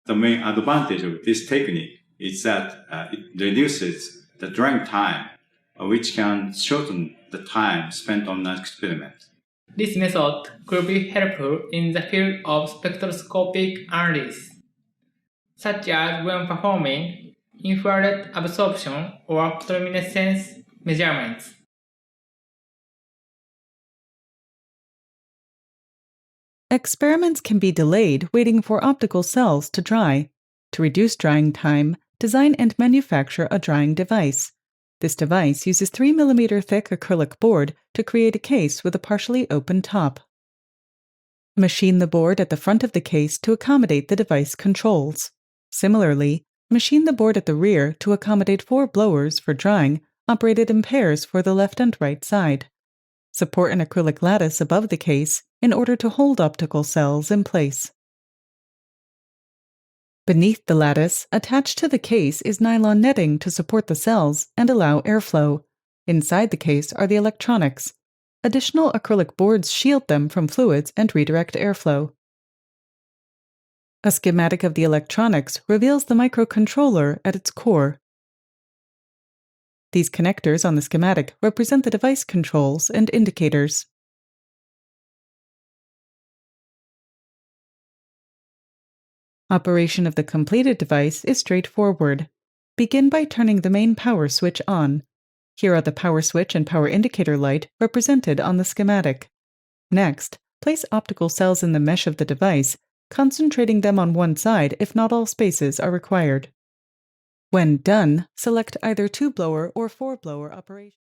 The main advantage of this technique is that it reduces the drying time, which can shorten the time spent on an experiment. This method could be helpful in the field of spectroscopic analysis, such as when performing infrared absorption or luminescence measurements. Experiments can be delayed waiting for optical cells to dry. To reduce drying time, design and manufacture a drying device. This device uses 3 mm thick acrylic board to create a case with a partially open top. Machine the board at the front of the case to accommodate the device controls. Similarly, machine the board at the rear to accommodate 4 blowers for drying, operated in pairs for the left and right side. Support an acrylic lattice above the case in order to hold optical cells in place. Beneath the lattice, attached to the case is nylon netting to support the cells and allow airflow. Inside the case are the electronics. Additional acrylic boards shield them from fluids and redirect airflow. A schematic of the electronics reveals the microcontroller at its core. These connectors on the schematic represent the device controls and indicators. Operation of the completed device is straightforward. Begin by turning the main power switch on. Here are the power switch and power indicator light represented on the schematic. Next, place optical cells in the mesh of the device, concentrating them on one side if not all spaces are required. When done, select either 2-blower or 4-blower operation.